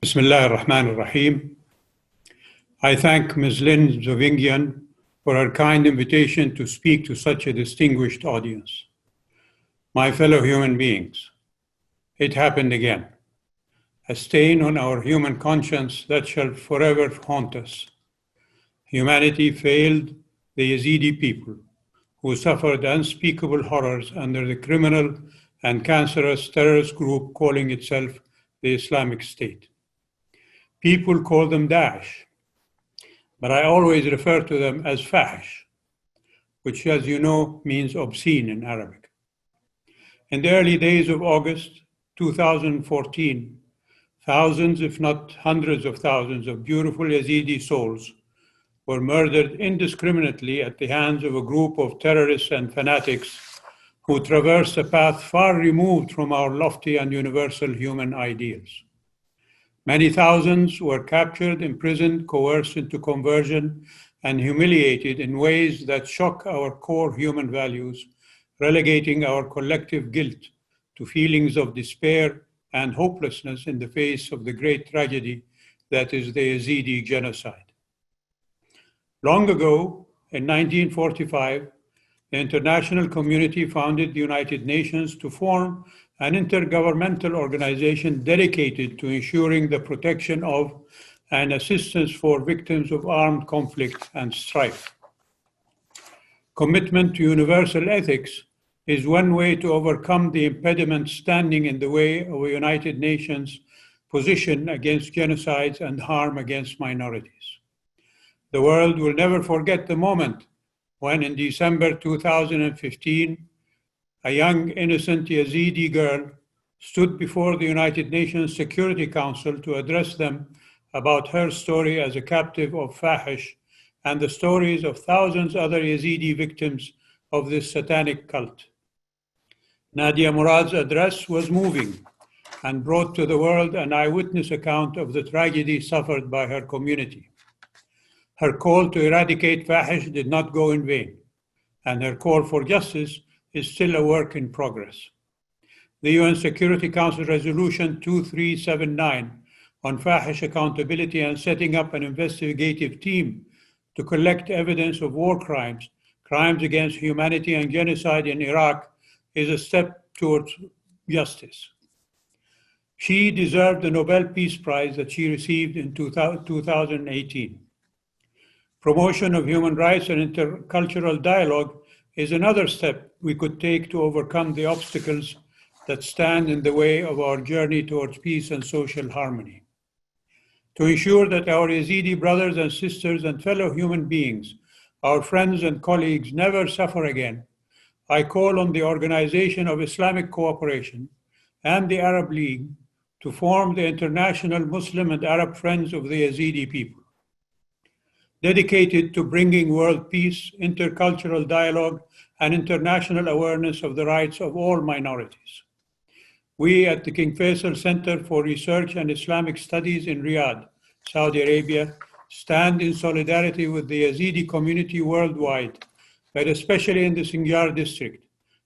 Bismillah ar-Rahman ar-Rahim. I thank Ms. Lynn Zovingian for her kind invitation to speak to such a distinguished audience. My fellow human beings, it happened again. A stain on our human conscience that shall forever haunt us. Humanity failed the Yazidi people, who suffered unspeakable horrors under the criminal and cancerous terrorist group calling itself the Islamic State. People call them Daesh, but I always refer to them as Fahish, which, as you know, means obscene in Arabic. In the early days of August 2014, thousands, if not hundreds of thousands, of beautiful Yazidi souls were murdered indiscriminately at the hands of a group of terrorists and fanatics who traversed a path far removed from our lofty and universal human ideals. Many thousands were captured, imprisoned, coerced into conversion, and humiliated in ways that shock our core human values, relegating our collective guilt to feelings of despair and hopelessness in the face of the great tragedy that is the Yazidi genocide. Long ago, in 1945, the international community founded the United Nations to form an intergovernmental organization dedicated to ensuring the protection of and assistance for victims of armed conflict and strife. Commitment to universal ethics is one way to overcome the impediments standing in the way of a United Nations position against genocides and harm against minorities. The world will never forget the moment when, in December 2015, a young, innocent Yazidi girl stood before the United Nations Security Council to address them about her story as a captive of Fahish and the stories of thousands other Yazidi victims of this satanic cult. Nadia Murad's address was moving and brought to the world an eyewitness account of the tragedy suffered by her community. Her call to eradicate Fahish did not go in vain, and her call for justice is still a work in progress. The UN Security Council Resolution 2379 on Fahish accountability and setting up an investigative team to collect evidence of war crimes, crimes against humanity and genocide in Iraq is a step towards justice. She deserved the Nobel Peace Prize that she received in 2018. Promotion of human rights and intercultural dialogue is another step we could take to overcome the obstacles that stand in the way of our journey towards peace and social harmony. To ensure that our Yazidi brothers and sisters and fellow human beings, our friends and colleagues, never suffer again, I call on the Organizationof Islamic Cooperation and the Arab League to form the International Muslim and Arab Friends of the Yazidi people, dedicated to bringing world peace, intercultural dialogue, and international awareness of the rights of all minorities. We at the King Faisal Center for Research and Islamic Studies in Riyadh, Saudi Arabia, stand in solidarity with the Yazidi community worldwide, but especially in the Sinjar district,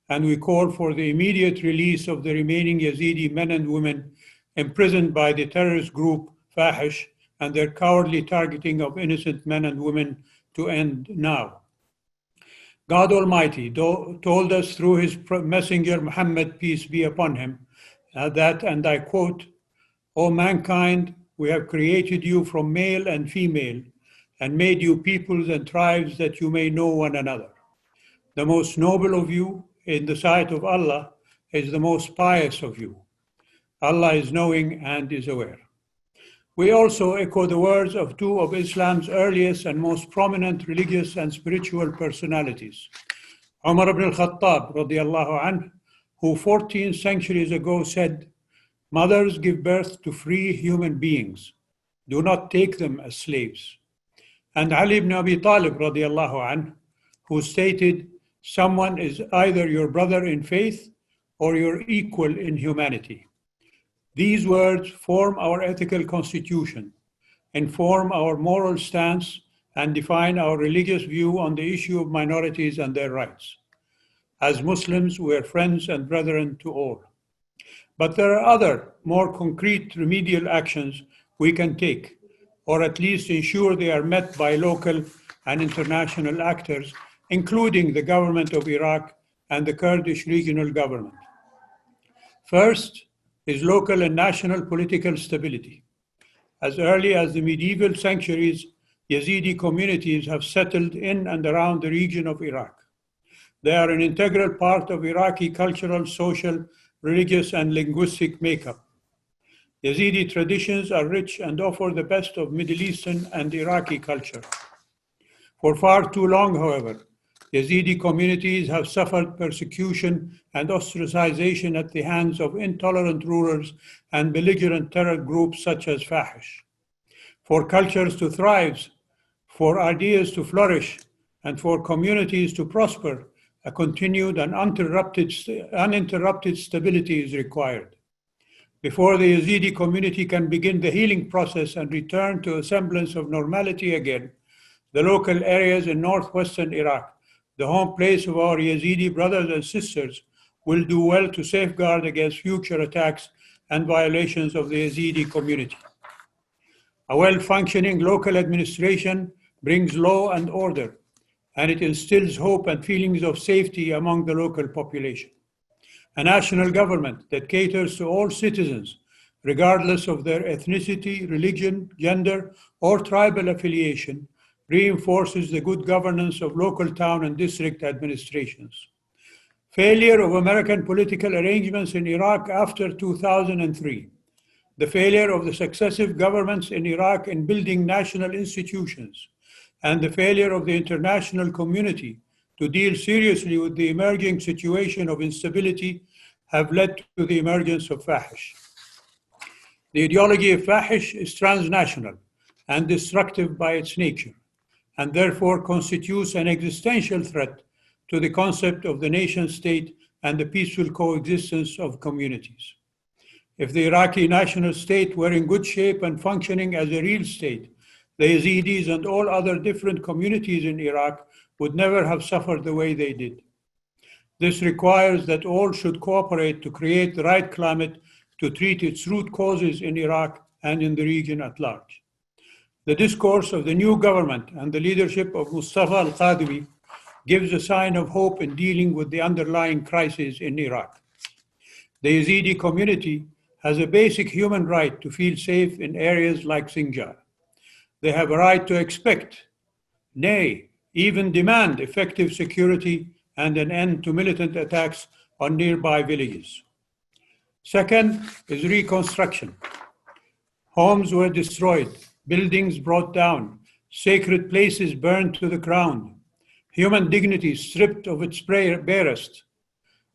and we call for the immediate release of the remaining Yazidi men and women imprisoned by the terrorist group Fahish and their cowardly targeting of innocent men and women to end now. God Almighty told us through his messenger Muhammad, peace be upon him, that, and I quote, "O mankind, we have created you from male and female and made you peoples and tribes that you may know one another. The most noble of you in the sight of Allah is the most pious of you. Allah is knowing and is aware." We also echo the words of two of Islam's earliest and most prominent religious and spiritual personalities, Umar ibn al-Khattab, radiallahu anhu, who 14 centuries ago said, "Mothers give birth to free human beings. Do not take them as slaves." And Ali ibn Abi Talib, radiallahu anhu, who stated, "Someone is either your brother in faith or your equal in humanity." These words form our ethical constitution, inform our moral stance, and define our religious view on the issue of minorities and their rights. As Muslims, we are friends and brethren to all. But there are other, more concrete remedial actions we can take, or at least ensure they are met by local and international actors, including the government of Iraq and the Kurdish regional government. First is local and national political stability. As early as the medieval centuries, Yazidi communities have settled in and around the region of Iraq. They are an integral part of Iraqi cultural, social, religious, and linguistic makeup. Yazidi traditions are rich and offer the best of Middle Eastern and Iraqi culture. For far too long, however, Yazidi communities have suffered persecution and ostracization at the hands of intolerant rulers and belligerent terror groups such as Fahish. For cultures to thrive, for ideas to flourish, and for communities to prosper, a continued and uninterrupted stability is required. Before the Yazidi community can begin the healing process and return to a semblance of normality again, the local areas in northwestern Iraq, the home place of our Yazidi brothers and sisters, will do well to safeguard against future attacks and violations of the Yazidi community. A well-functioning local administration brings law and order, and it instills hope and feelings of safety among the local population. A national government that caters to all citizens, regardless of their ethnicity, religion, gender, or tribal affiliation, reinforces the good governance of local town and district administrations. Failure of American political arrangements in Iraq after 2003, the failure of the successive governments in Iraq in building national institutions, and the failure of the international community to deal seriously with the emerging situation of instability have led to the emergence of Fahish. The ideology of Fahish is transnational and destructive by its nature, and therefore constitutes an existential threat to the concept of the nation state and the peaceful coexistence of communities. If the Iraqi national state were in good shape and functioning as a real state, the Yazidis and all other different communities in Iraq would never have suffered the way they did. This requires that all should cooperate to create the right climate to treat its root causes in Iraq and in the region at large. The discourse of the new government and the leadership of Mustafa al-Qadwi gives a sign of hope in dealing with the underlying crisis in Iraq. The Yazidi community has a basic human right to feel safe in areas like Sinjar. They have a right to expect, nay, even demand effective security and an end to militant attacks on nearby villages. Second is reconstruction. Homes were destroyed, buildings brought down, sacred places burned to the ground, human dignity stripped of its barest.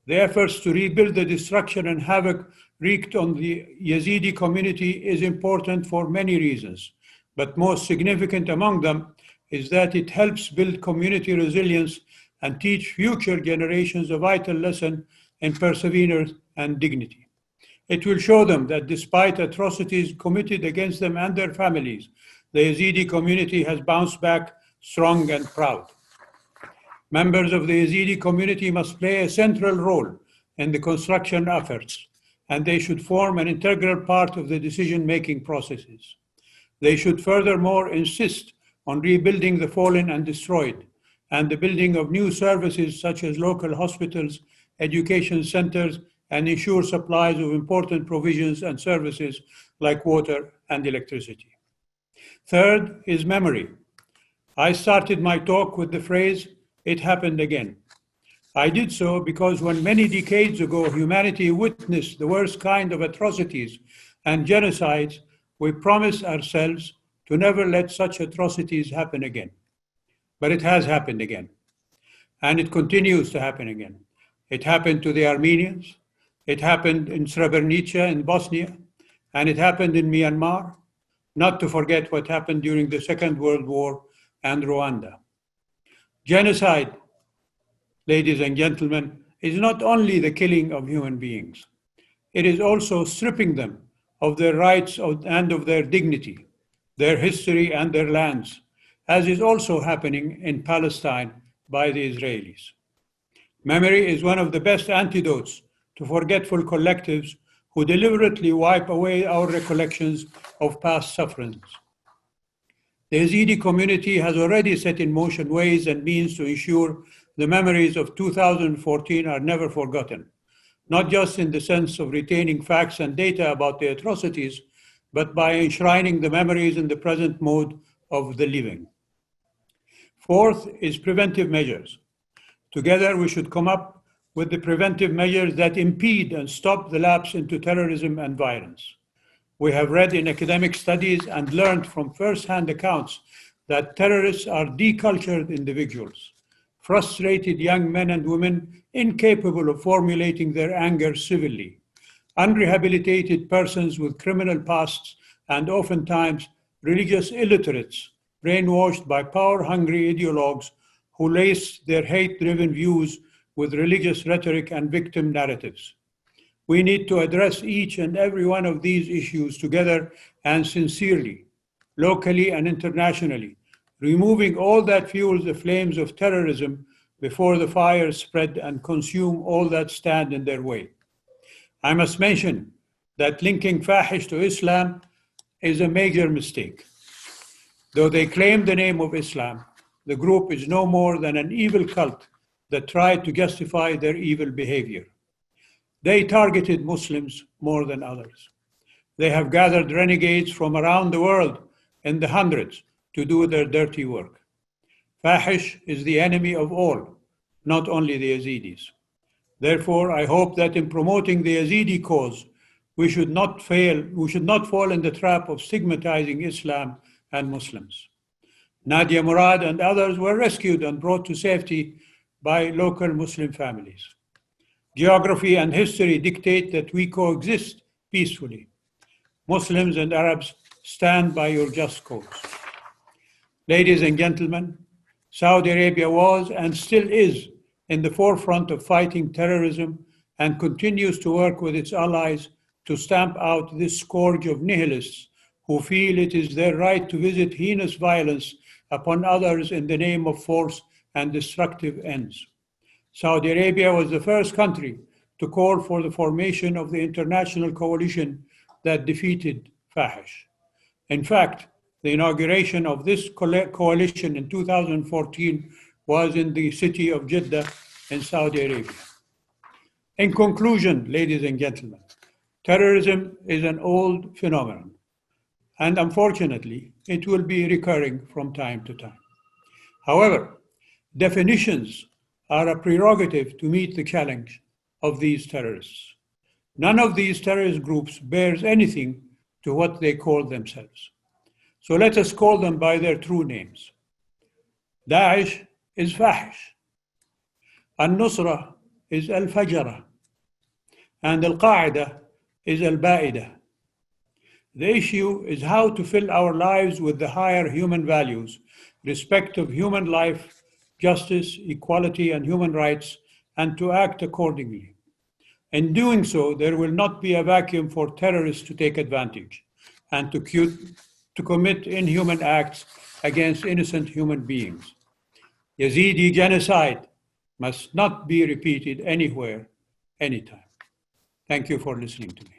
The efforts to rebuild the destruction and havoc wreaked on the Yazidi community is important for many reasons, but most significant among them is that it helps build community resilience and teach future generations a vital lesson in perseverance and dignity. It will show them that despite atrocities committed against them and their families, the Yazidi community has bounced back strong and proud. Members of the Yazidi community must play a central role in the construction efforts, and they should form an integral part of the decision-making processes. They should furthermore insist on rebuilding the fallen and destroyed, and the building of new services such as local hospitals, education centers, and ensure supplies of important provisions and services like water and electricity. Third is memory. I started my talk with the phrase, "It happened again." I did so because when many decades ago humanity witnessed the worst kind of atrocities and genocides, we promised ourselves to never let such atrocities happen again. But it has happened again, and it continues to happen again. It happened to the Armenians, it happened in Srebrenica in Bosnia, and it happened in Myanmar, not to forget what happened during the Second World War and Rwanda. Genocide, ladies and gentlemen, is not only the killing of human beings. It is also stripping them of their rights and of their dignity, their history and their lands, as is also happening in Palestine by the Israelis. Memory is one of the best antidotes to forgetful collectives who deliberately wipe away our recollections of past sufferings. The Yazidi community has already set in motion ways and means to ensure the memories of 2014 are never forgotten, not just in the sense of retaining facts and data about the atrocities, but by enshrining the memories in the present mode of the living. Fourth is preventive measures. Together, we should come up with the preventive measures that impede and stop the lapse into terrorism and violence. We have read in academic studies and learned from first-hand accounts that terrorists are decultured individuals, frustrated young men and women incapable of formulating their anger civilly, unrehabilitated persons with criminal pasts, and oftentimes religious illiterates, brainwashed by power-hungry ideologues who lace their hate-driven views with religious rhetoric and victim narratives. We need to address each and every one of these issues together and sincerely, locally and internationally, removing all that fuels the flames of terrorism before the fires spread and consume all that stand in their way. I must mention that linking Fahish to Islam is a major mistake. Though they claim the name of Islam, the group is no more than an evil cult that tried to justify their evil behavior. They targeted Muslims more than others. They have gathered renegades from around the world in the hundreds to do their dirty work. Fahish is the enemy of all, not only the Yazidis. Therefore, I hope that in promoting the Yazidi cause, we should not fall in the trap of stigmatizing Islam and Muslims. Nadia Murad and others were rescued and brought to safety by local Muslim families. Geography and history dictate that we coexist peacefully. Muslims and Arabs stand by your just cause. Ladies and gentlemen, Saudi Arabia was and still is in the forefront of fighting terrorism and continues to work with its allies to stamp out this scourge of nihilists who feel it is their right to visit heinous violence upon others in the name of force and destructive ends. Saudi Arabia was the first country to call for the formation of the international coalition that defeated Fahish. In fact, the inauguration of this coalition in 2014 was in the city of Jeddah in Saudi Arabia. In conclusion, ladies and gentlemen, terrorism is an old phenomenon, and unfortunately, it will be recurring from time to time. However, definitions are a prerogative to meet the challenge of these terrorists. None of these terrorist groups bears anything to what they call themselves. So let us call them by their true names. Daesh is Fahish. Al-Nusra is Al-Fajra. And Al-Qaeda is Al-Ba'ida. The issue is how to fill our lives with the higher human values, respect of human life, justice, equality, and human rights, and to act accordingly. In doing so, there will not be a vacuum for terrorists to take advantage and to commit inhuman acts against innocent human beings. Yazidi genocide must not be repeated anywhere, anytime. Thank you for listening to me.